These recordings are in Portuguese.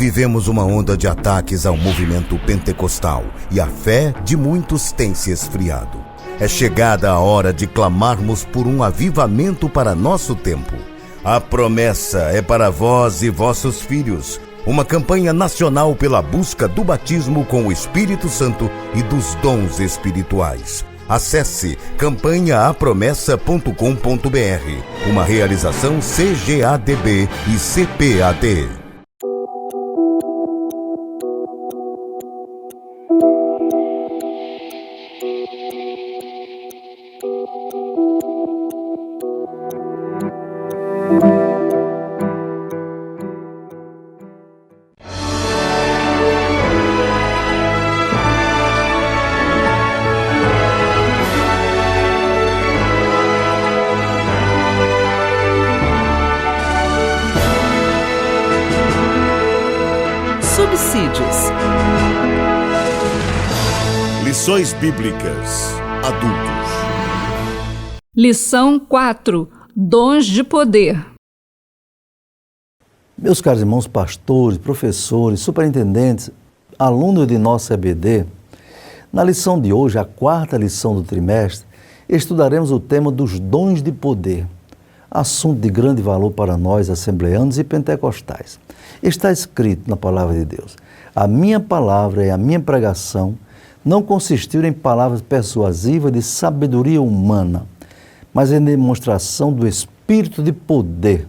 Vivemos uma onda de ataques ao movimento pentecostal e a fé de muitos tem se esfriado. É chegada a hora de clamarmos por um avivamento para nosso tempo. A promessa é para vós e vossos filhos. Uma campanha nacional pela busca do batismo com o Espírito Santo e dos dons espirituais. Acesse campanhaapromessa.com.br. Uma realização CGADB e CPAD. Subsídios. Lições Bíblicas Adultos. Lição 4. Dons de poder. Meus caros irmãos pastores, professores, superintendentes, alunos de nossa EBD, na lição de hoje, a quarta lição do trimestre, estudaremos o tema dos dons de poder, assunto de grande valor para nós, assembleanos e pentecostais. Está escrito na palavra de Deus: a minha palavra e a minha pregação não consistiram em palavras persuasivas de sabedoria humana, mas em demonstração do Espírito de poder,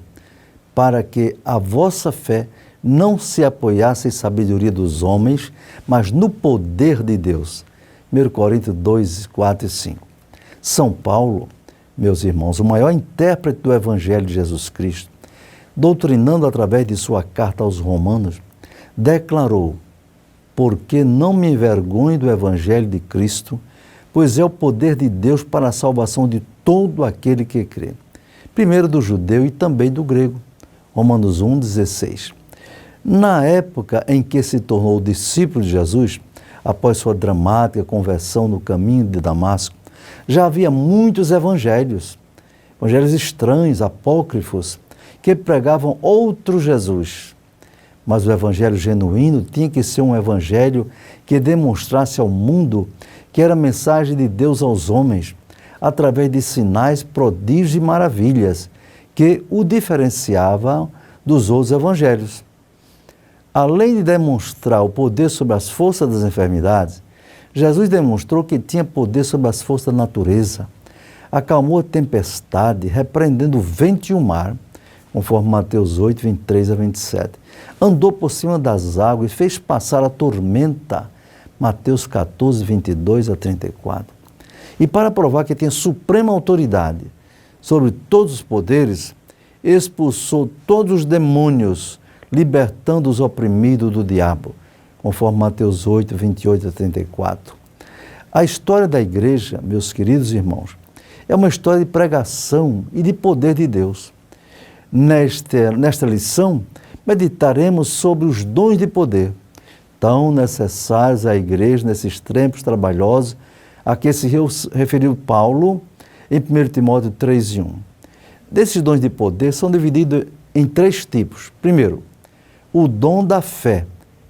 para que a vossa fé não se apoiasse em sabedoria dos homens, mas no poder de Deus. 1 Coríntios 2, 4 e 5. São Paulo, meus irmãos, o maior intérprete do Evangelho de Jesus Cristo, doutrinando através de sua carta aos Romanos, declarou: porque não me envergonho do Evangelho de Cristo, pois é o poder de Deus para a salvação de todo aquele que crê. Primeiro do judeu e também do grego. Romanos 1,16. Na época em que se tornou discípulo de Jesus, após sua dramática conversão no caminho de Damasco, já havia muitos evangelhos estranhos, apócrifos, que pregavam outro Jesus. Mas o evangelho genuíno tinha que ser um evangelho que demonstrasse ao mundo que era a mensagem de Deus aos homens, através de sinais, prodígios e maravilhas, que o diferenciavam dos outros evangelhos. Além de demonstrar o poder sobre as forças das enfermidades, Jesus demonstrou que tinha poder sobre as forças da natureza. Acalmou a tempestade, repreendendo o vento e o mar, conforme Mateus 8, 23 a 27. Andou por cima das águas e fez passar a tormenta, Mateus 14, 22 a 34. E para provar que tem suprema autoridade sobre todos os poderes, expulsou todos os demônios, libertando os oprimidos do diabo, conforme Mateus 8, 28 a 34. A história da igreja, meus queridos irmãos, é uma história de pregação e de poder de Deus. Nesta lição, meditaremos sobre os dons de poder, tão necessários à igreja nesses tempos trabalhosos, a que se referiu Paulo em 1 Timóteo 3, 1. Desses dons de poder são divididos em 3 tipos. Primeiro, o dom da fé,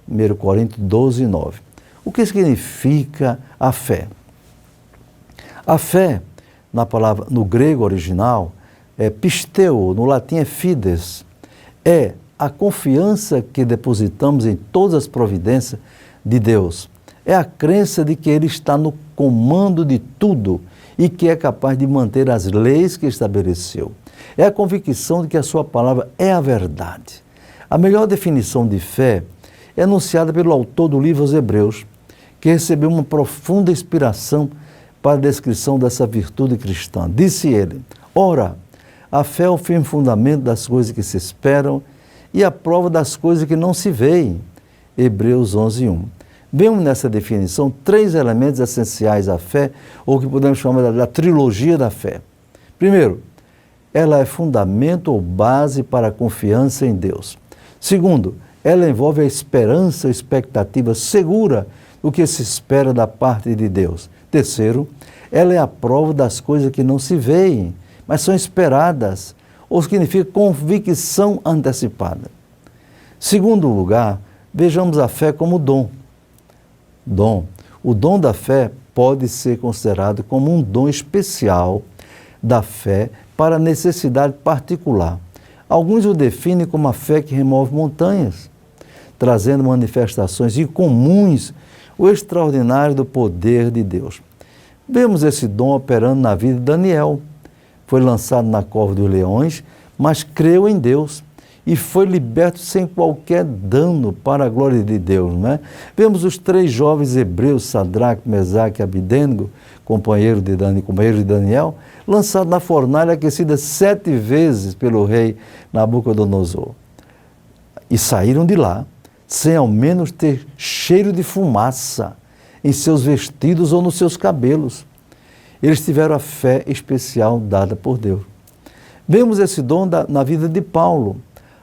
1 Coríntios 12, 9. O que significa a fé? A fé, na palavra, no grego original, é pisteu, no latim é fides, é a confiança que depositamos em todas as providências de Deus. É a crença de que Ele está no comando de tudo e que é capaz de manter as leis que estabeleceu. É a convicção de que a sua palavra é a verdade. A melhor definição de fé é anunciada pelo autor do livro aos Hebreus, que recebeu uma profunda inspiração para a descrição dessa virtude cristã. Disse ele: ora, a fé é o firme fundamento das coisas que se esperam e a prova das coisas que não se veem. Hebreus 11, 1. Vemos nessa definição 3 elementos essenciais à fé, ou que podemos chamar da trilogia da fé. Primeiro, ela é fundamento ou base para a confiança em Deus. Segundo, ela envolve a esperança, a expectativa segura do que se espera da parte de Deus. Terceiro, ela é a prova das coisas que não se veem, mas são esperadas, ou significa convicção antecipada. Segundo lugar, Vejamos a fé como dom. O dom da fé pode ser considerado como um dom especial da fé para necessidade particular. Alguns o definem como a fé que remove montanhas, trazendo manifestações incomuns, o extraordinário do poder de Deus. Vemos esse dom operando na vida de Daniel. Foi lançado na cova dos leões, mas creu em Deus e foi liberto sem qualquer dano para a glória de Deus. Não é? Vemos os 3 jovens hebreus, Sadraque, Mesaque e Abidênego, companheiros de Daniel, lançados na fornalha aquecida 7 vezes pelo rei Nabucodonosor. E saíram de lá sem ao menos ter cheiro de fumaça em seus vestidos ou nos seus cabelos. Eles tiveram a fé especial dada por Deus. Vemos esse dom na vida de Paulo.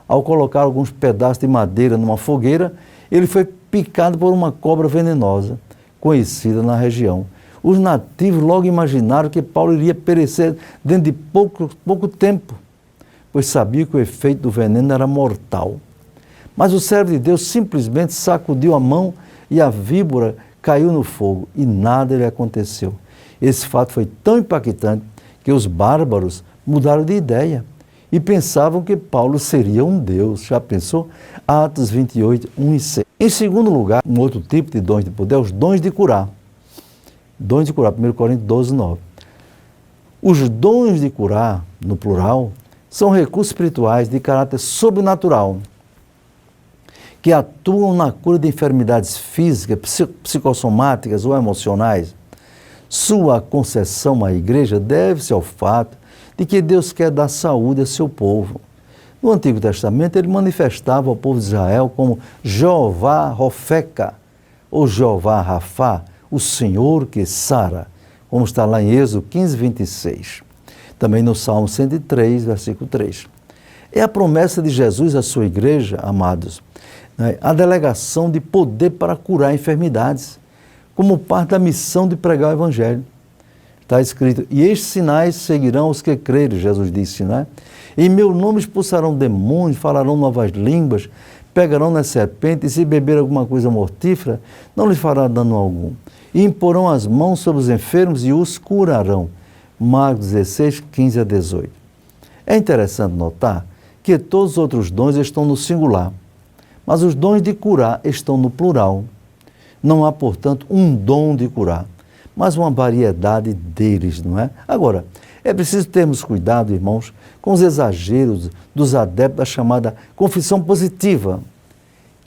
Ao colocar alguns pedaços de madeira numa fogueira, ele foi picado por uma cobra venenosa, conhecida na região. Os nativos logo imaginaram que Paulo iria perecer dentro de pouco tempo, pois sabia que o efeito do veneno era mortal. Mas o servo de Deus simplesmente sacudiu a mão e a víbora caiu no fogo e nada lhe aconteceu. Esse fato foi tão impactante que os bárbaros mudaram de ideia e pensavam que Paulo seria um deus. Já pensou? Atos 28, 1 e 6. Em segundo lugar, um outro tipo de dons de poder, os dons de curar. Dons de curar, 1 Coríntios 12, 9. Os dons de curar, no plural, são recursos espirituais de caráter sobrenatural que atuam na cura de enfermidades físicas, psicossomáticas ou emocionais. Sua concessão à igreja deve-se ao fato de que Deus quer dar saúde a seu povo. No Antigo Testamento, ele manifestava ao povo de Israel como Jeová Rofeca, ou Jeová Rafá, o Senhor que sara, como está lá em Êxodo 15, 26. Também no Salmo 103, versículo 3. É a promessa de Jesus à sua igreja, amados, a delegação de poder para curar enfermidades, como parte da missão de pregar o Evangelho. Está escrito, e estes sinais seguirão os que crerem, Jesus disse, né? Em meu nome expulsarão demônios, falarão novas línguas, pegarão na serpente, e se beber alguma coisa mortífera, não lhes fará dano algum. E imporão as mãos sobre os enfermos e os curarão. Marcos 16, 15 a 18. É interessante notar que todos os outros dons estão no singular, mas os dons de curar estão no plural. Não há, portanto, um dom de curar, mas uma variedade deles, não é? Agora, é preciso termos cuidado, irmãos, com os exageros dos adeptos da chamada confissão positiva,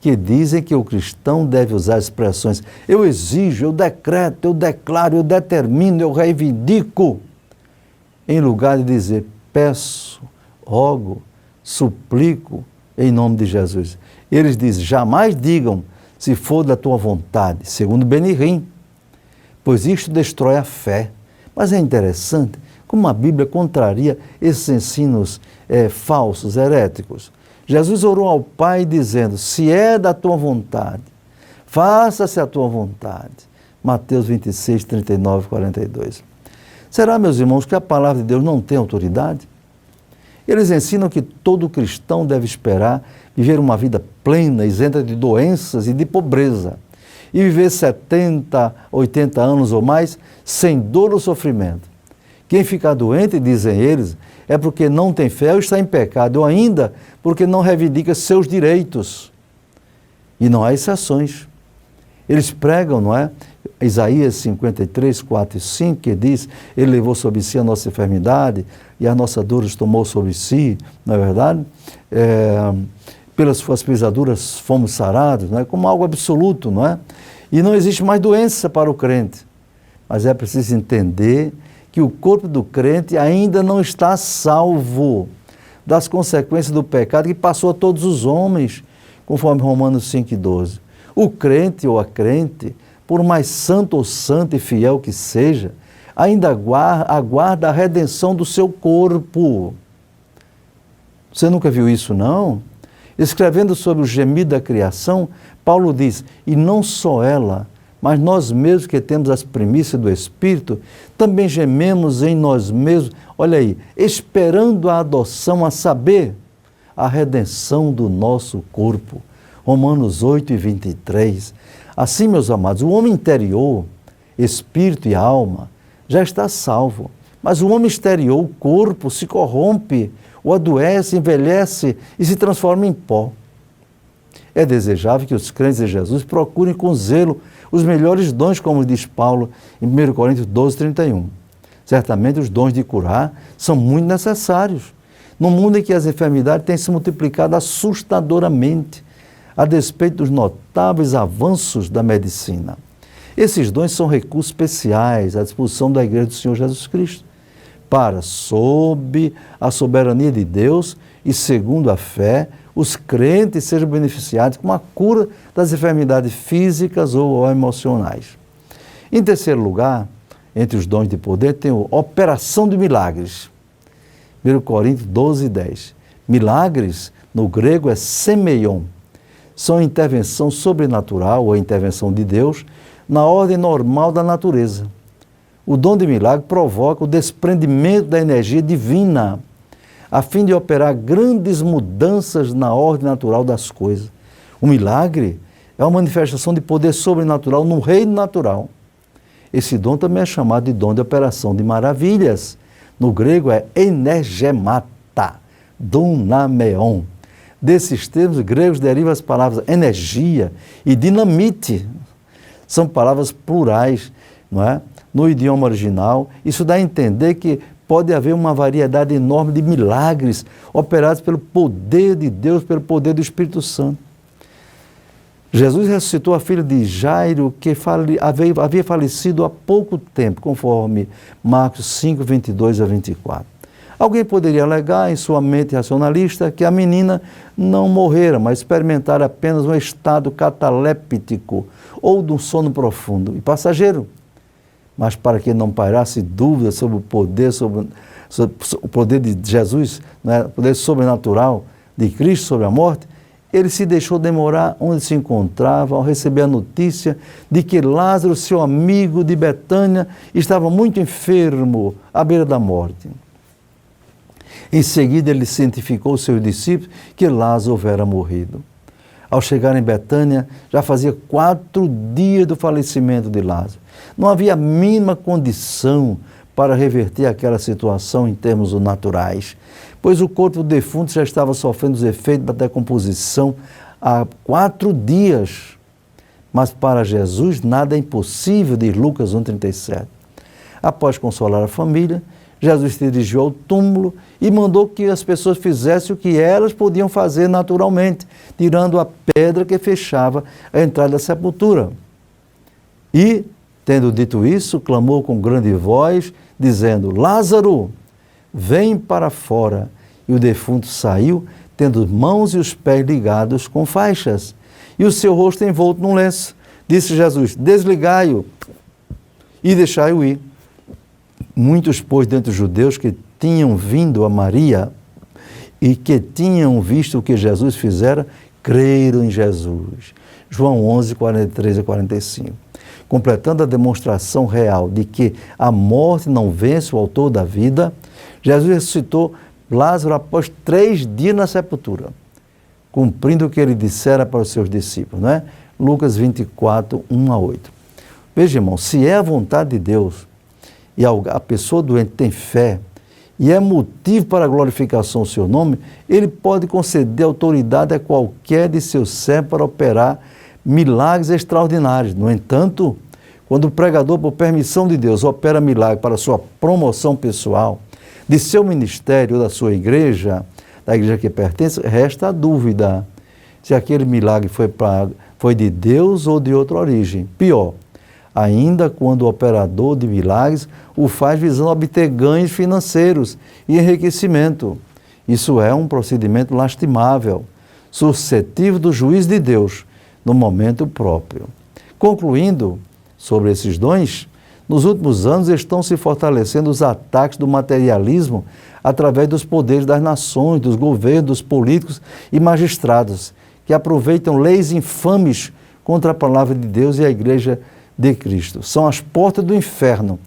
que dizem que o cristão deve usar expressões eu exijo, eu decreto, eu declaro, eu determino, eu reivindico, em lugar de dizer peço, rogo, suplico em nome de Jesus. Eles dizem, jamais digam se for da tua vontade, segundo Benihim, pois isto destrói a fé. Mas é interessante como a Bíblia contraria esses ensinos falsos, heréticos. Jesus orou ao Pai dizendo, se é da tua vontade, faça-se a tua vontade. Mateus 26, 39 e 42. Será, meus irmãos, que a palavra de Deus não tem autoridade? Eles ensinam que todo cristão deve esperar viver uma vida plena, isenta de doenças e de pobreza, e viver 70, 80 anos ou mais sem dor ou sofrimento. Quem ficar doente, dizem eles, é porque não tem fé ou está em pecado, ou ainda porque não reivindica seus direitos. E não há exceções. Eles pregam, não é? Isaías 53, 4 e 5, que diz, ele levou sobre si a nossa enfermidade e as nossas dores tomou sobre si, não é verdade? Pelas suas pisaduras fomos sarados, não é? Como algo absoluto, não é? E não existe mais doença para o crente. Mas é preciso entender que o corpo do crente ainda não está salvo das consequências do pecado que passou a todos os homens, conforme Romanos 5,12. O crente ou a crente, por mais santo ou santa e fiel que seja, ainda aguarda a redenção do seu corpo. Você nunca viu isso, não? Escrevendo sobre o gemido da criação, Paulo diz, e não só ela, mas nós mesmos que temos as primícias do Espírito, também gememos em nós mesmos, olha aí, esperando a adoção, a saber, a redenção do nosso corpo. Romanos 8:23. Assim, meus amados, o homem interior, espírito e alma, já está salvo. Mas o homem exterior, o corpo, se corrompe, ou adoece, envelhece e se transforma em pó. É desejável que os crentes de Jesus procurem com zelo os melhores dons, como diz Paulo em 1 Coríntios 12:31. Certamente os dons de curar são muito necessários, num mundo em que as enfermidades têm se multiplicado assustadoramente, a despeito dos notáveis avanços da medicina. Esses dons são recursos especiais à disposição da Igreja do Senhor Jesus Cristo, para, sob a soberania de Deus e segundo a fé, os crentes sejam beneficiados com a cura das enfermidades físicas ou emocionais. Em terceiro lugar, entre os dons de poder, tem a operação de milagres. 1 Coríntios 12:10. Milagres, no grego, é semeion. São a intervenção sobrenatural ou a intervenção de Deus na ordem normal da natureza. O dom de milagre provoca o desprendimento da energia divina, a fim de operar grandes mudanças na ordem natural das coisas. O milagre é uma manifestação de poder sobrenatural no reino natural. Esse dom também é chamado de dom de operação de maravilhas. No grego é energemata, dunameon. Desses termos gregos derivam as palavras energia e dinamite. São palavras plurais, não é? No idioma original. Isso dá a entender que pode haver uma variedade enorme de milagres operados pelo poder de Deus, pelo poder do Espírito Santo. Jesus ressuscitou a filha de Jairo, que havia falecido há pouco tempo, conforme Marcos 5:22-24. Alguém poderia alegar em sua mente racionalista que a menina não morrera, mas experimentara apenas um estado cataléptico ou de um sono profundo e passageiro. Mas para que não pairasse dúvida sobre o poder, sobre o poder de Jesus, né, o poder sobrenatural de Cristo sobre a morte, ele se deixou demorar onde se encontrava ao receber a notícia de que Lázaro, seu amigo de Betânia, estava muito enfermo, à beira da morte. Em seguida, ele cientificou aos seus discípulos que Lázaro houvera morrido. Ao chegar em Betânia, já fazia 4 dias do falecimento de Lázaro. Não havia a mínima condição para reverter aquela situação em termos naturais, pois o corpo do defunto já estava sofrendo os efeitos da decomposição há 4 dias. Mas para Jesus nada é impossível, diz Lucas 1:37. Após consolar a família, Jesus se dirigiu ao túmulo e mandou que as pessoas fizessem o que elas podiam fazer naturalmente, tirando a pedra que fechava a entrada da sepultura. E, tendo dito isso, clamou com grande voz, dizendo: Lázaro, vem para fora. E o defunto saiu, tendo as mãos e os pés ligados com faixas, e o seu rosto envolto num lenço. Disse Jesus: desligai-o e deixai-o ir. Muitos, pois, dentre os judeus que tinham vindo a Maria e que tinham visto o que Jesus fizera, creram em Jesus. João 11, 43-45. Completando a demonstração real de que a morte não vence o autor da vida, Jesus ressuscitou Lázaro após 3 dias na sepultura, cumprindo o que ele dissera para os seus discípulos, não é? Lucas 24, 1-8. Veja, irmão, se é a vontade de Deus e a pessoa doente tem fé e é motivo para a glorificação do seu nome, ele pode conceder autoridade a qualquer de seus servos para operar milagres extraordinários. No entanto, quando o pregador, por permissão de Deus, opera milagre para sua promoção pessoal, de seu ministério ou da sua igreja, da igreja que pertence, resta a dúvida se aquele milagre foi de Deus ou de outra origem. Pior, ainda quando o operador de milagres o faz visando obter ganhos financeiros e enriquecimento. Isso é um procedimento lastimável, suscetível do juízo de Deus no momento próprio. Concluindo sobre esses dons, nos últimos anos estão se fortalecendo os ataques do materialismo através dos poderes das nações, dos governos, dos políticos e magistrados, que aproveitam leis infames contra a palavra de Deus e a Igreja de Cristo. São as portas do inferno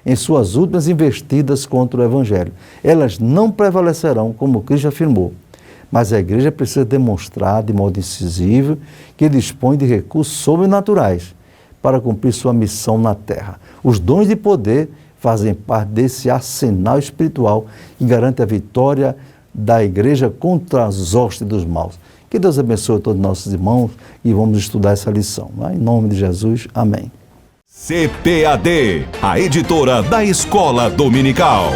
em suas últimas investidas contra o Evangelho. Elas não prevalecerão, como Cristo afirmou. mas a igreja precisa demonstrar de modo incisivo que dispõe de recursos sobrenaturais para cumprir sua missão na terra. Os dons de poder fazem parte desse arsenal espiritual que garante a vitória da igreja contra as hostes dos maus. Que Deus abençoe todos os nossos irmãos e vamos estudar essa lição. Em nome de Jesus, amém. CPAD, a editora da Escola Dominical.